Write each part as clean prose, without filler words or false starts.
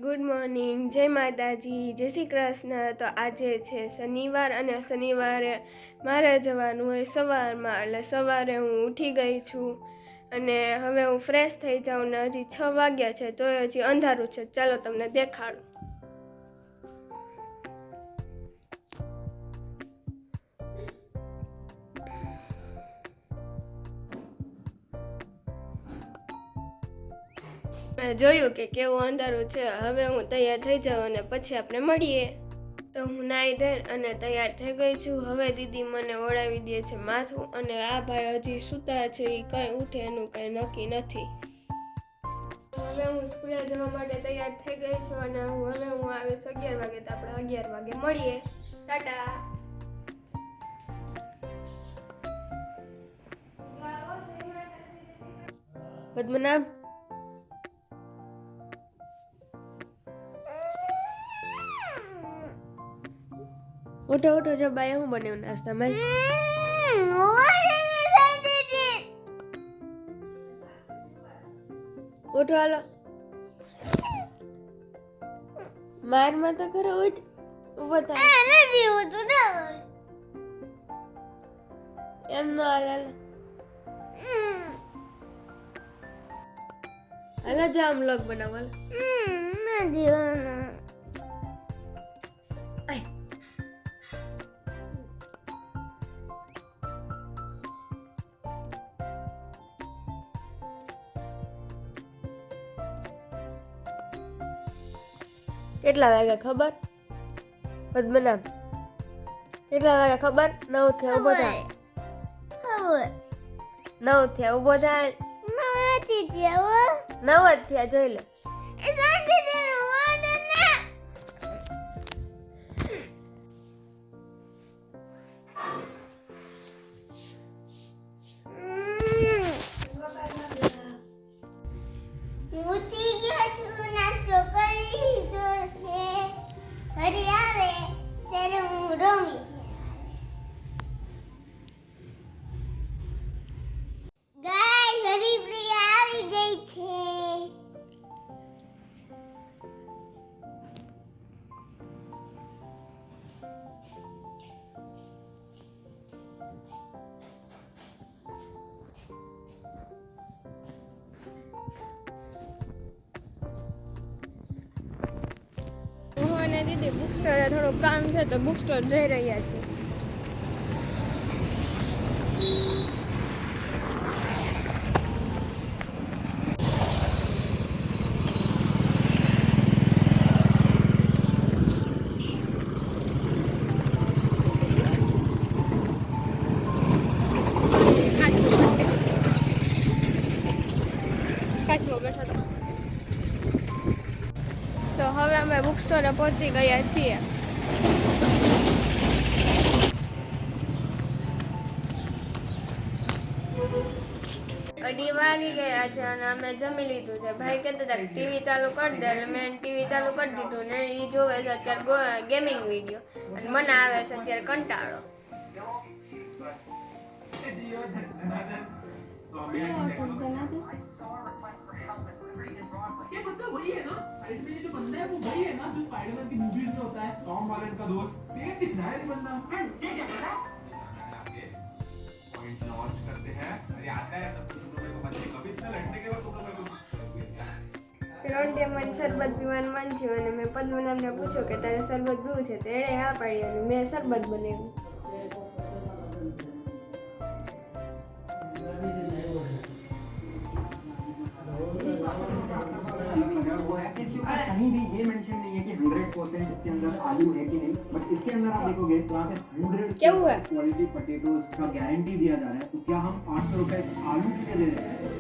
Good morning, જય માતાજી, જય શ્રી કૃષ્ણ. તો આજે છે શનિવાર અને શનિવારે મારે જવાનું હોય સવારમાં, એટલે સવારે હું ઉઠી ગઈ છું અને હવે હું ફ્રેશ થઈ જાઉં ને હજી 6 વાગ્યા છે તો હજી અંધારું છે. ચાલો તમને દેખાડું. મેં જોયું કે કેવું અંધારું છે. હવે હું તૈયાર થઈ જાઉં અને પછી આપણે મળીએ. તો હું નાહી ધોઈ અને તૈયાર થઈ ગઈ છું. હવે દીદી મને ઓળાવી દે છે માથું અને આ ભાઈ હજી સૂતા છે, એ કંઈ ઉઠે એનું કંઈ નક્કી નથી. હવે હું સ્કૂલે જવા માટે તૈયાર થઈ ગઈ છું અને હવે હું આવીશ 11 વાગે. તો આપણે 11 વાગે મળીએ. ટાટા. પદ્મનાભ, ઉઠો ઉઠો. જો બાય હું બનાવ્યું નાસ્તામાં. ઉઠો હાલો. મારમાં તો ખરો. ઉઠ, ઉભો થાય. એમ નો હાલ. હાલો જામ લોક બનાવલ. કેટલા વાગ્યા ખબર? પદ્મનાભ, કેટલા વાગ્યા ખબર? 9 થયા. ઉભો થાય. 9 થયા. ઉભો થાય. 9 જ થયા. જોઈ લે. અને દીદી બુક સ્ટોરે થોડું કામ છે તો બુક સ્ટોર જઈ રહ્યા છે. કાચમાં બેઠા તો હવે અમે બુક સ્ટોરે પહોંચી ગયા છીએ. 2:30 વાગી ગયા છે અને અમે જમી લીધું છે. ભાઈ કહેતા હતા ટીવી ચાલુ કરી દે, એટલે મેં ટીવી ચાલુ કરી દીધું ને એ જોવે છે અત્યારે ગેમિંગ વિડીયો અને મને આવે છે અત્યારે કંટાળો. ये बंदा वही है ना, साइड में ये जो बंदा है वो वही है ना जो स्पाइडरमैन की मूवीज में होता है, टॉम हॉलैंड का दोस्त. सेम दिख रहा है ये बंदा. ये क्या पता पॉइंट लॉन्च करते हैं. अरे आता है सब कुछ. तुम लोगों को बच्चे कभी इतना लड़ने के बाद तुम लोगों को રોંડે મને શરબત પીવાનું મન છે અને મેં પદ્મનાભને પૂછ્યું કે તારે શરબત પીવું છે તો એણે હા પાડી અને મેં શરબત બનાવ્યું. कहीं भी ये मेंशन नहीं है कि 100% इसके अंदर आलू है कि नहीं, बट इसके अंदर आप देखोगे तो यहाँ पे 100 क्वालिटी पोटैटोज का गारंटी दिया जा रहा है. तो क्या हम 800 रुपए आलू के लिए दे रहे हैं?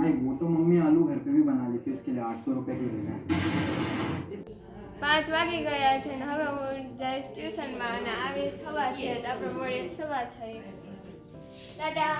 नहीं, वो तो मम्मी आलू घर पे भी बना लेती है, उसके लिए 800 रुपए की देना है. 5 વાગી ગયા છે ને હવે હું જઈશ ટ્યુશનમાં અને આવી 6:30 તો આપણે મળીએ 6:30. ટાટા.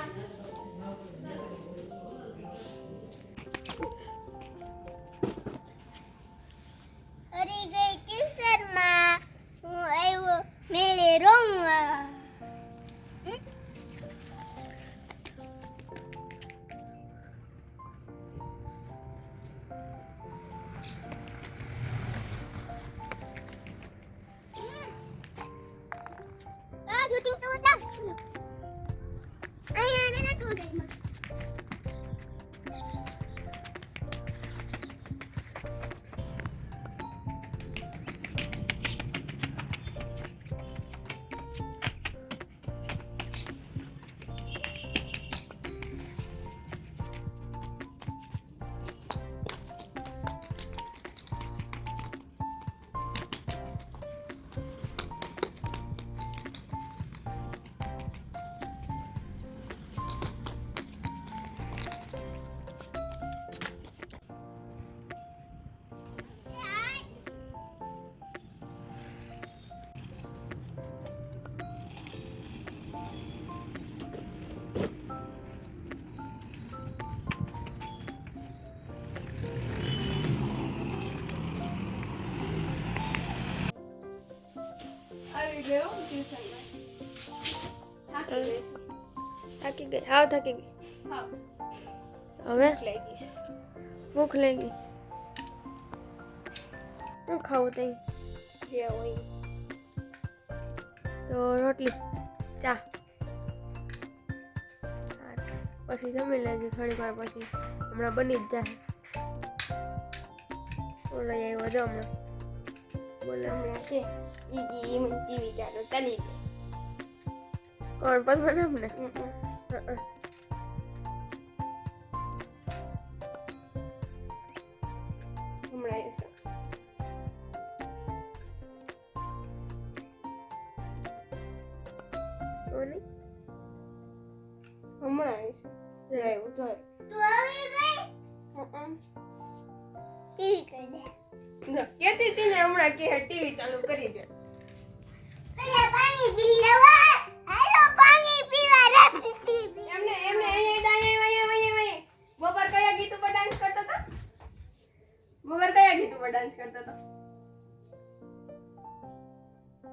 આવી ગયો ટ્યુશનમાં. થાકી ગઈ હાવ થાકી ગઈ. હવે ભૂખ લાગી. શું ખાવું તઈ? જે હોય તો રોટલી ચા પછી જમી લેજો થોડીક વાર પછી. હમણાં બની જ જાય. ઓલો આવ્યો જો હમણાં બોલે હમણાં કે દીદી મને ટીવી ચાલુ ચાલી ગઈ. કોણ પણ મને હમણાં આવીશ. આવ્યો તો કેતી હતી ને હમણાં કે ટીવી ચાલુ કરી દે. બપોર કયા ગીત ઉપર ડાન્સ કરતો હતો?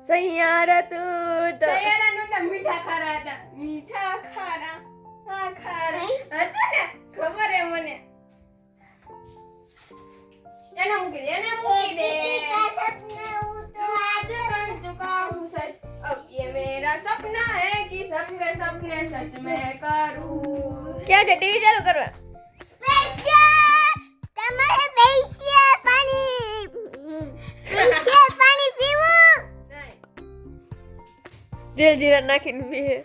સૈયારા તું તો સૈયારા નો મીઠા ખારા હતા. મીઠા ખારા હા ખારા હતા ને ખબર હે મને. એને મૂકી દે अब ये मेरा सपना है कि सबके सपने सच में करूं. क्या છે ટીવી ચાલુ કરવા? સ્પેશિયલ તમારે સ્પેશિયલ પાણી પીવું. જલજીરા નાખીને પીએ.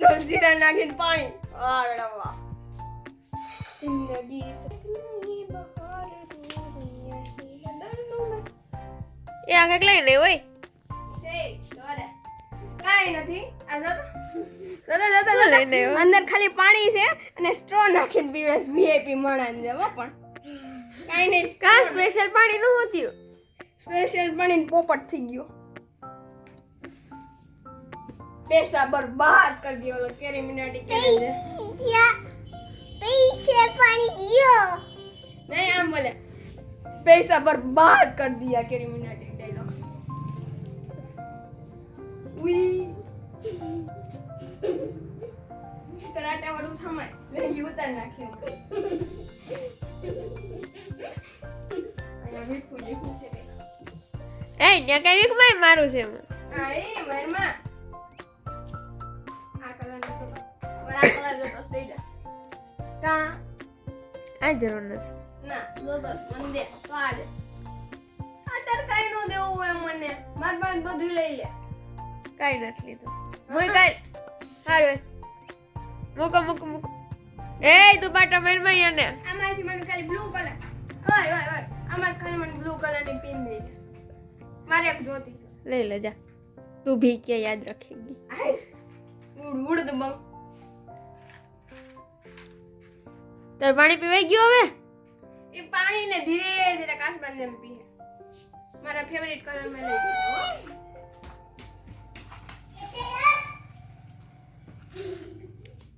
જલજીરા નાખીને પાણી. વાહ વાહ. જિંદગી સપની બહાર એ આ કઈક લઈને હોય કાઈ નથી. આ જો લઈને અંદર ખાલી પાણી છે અને સ્ટ્રો નાખીને પીવે. વીઆઈપી મળાન જેવો પણ કાઈ નહીં. કા સ્પેશિયલ પાણી નું હોતું? સ્પેશિયલ પાણી પોપટ થઈ ગયો. પૈસા બરબાદ કરી દિયો. ઓલો કેરી મિનાટી કે છે પૈસા પાણી ગયો નહીં. આમ બોલે पैसा बर्बाद कर दिया केरी मिनाटी डायलॉग. उई कराटा वाળું થમાય લઈ ઉતાર નાખ્યો. આયા વીખું લીખું છે. એ ને કઈ વીખ માં મારું છે. હા એ મારમાં આ કલર નો મારા કલર જો તો દઈ દે. કા આ જરૂર નથી ના. જો તો મને દે તો આ દે. અતર કાઈ નો દેવું હોય મને. માર પાસે બધું લઈ લે. કાઈ નથી લીધું. મોય કાઈ હારું મૂકો. એ તું બાટા માર યાને. આમાંથી મને ખાલી બ્લુ કલર. ઓય આમાં ખાલી મને બ્લુ કલર ની પિન દે. મારે એક જોતી છે. લઈ લે જા. તું ભી કે યાદ રખેગી. ઉડ તો બમ. તાર પાણી પીવાઈ ગયો હવે? એ પાણી ને ધીરે ધીરે કાચબાન જેમ પીએ. મારા ફેવરિટ કલર મેં લઈ લીધો.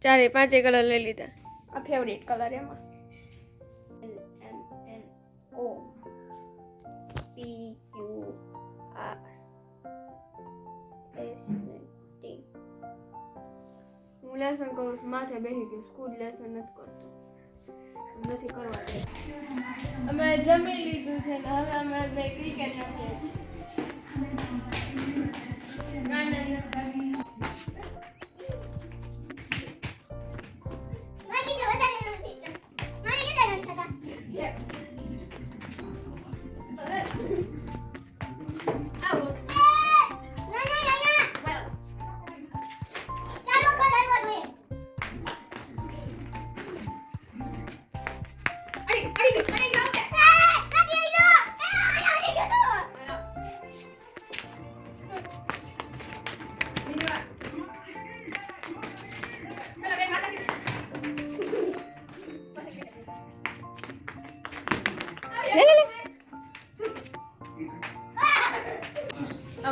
ચારે પાંચે કલર લઈ લીધા. આ ફેવરિટ કલર એમાં LMNO PQRST. હું લેસન કરું છું. માથે બેસી ગયું. સ્કૂલ લેસન નથી કરતો. નથી કરવા દે. અમે જમી લીધું છે ને હવે અમે ક્રિકેટ રમીએ છીએ.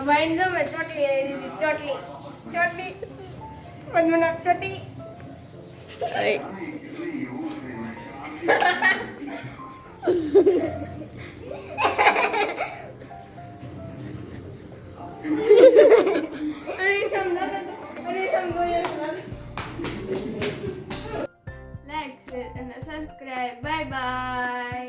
ભાઈને જો મેં ચોટલી લઈ દીધી, ચોટલી ચોટલી પદ્મનાભ ચોટી. લાઈક શેર અને સબસ્ક્રાઇબ. Bye bye.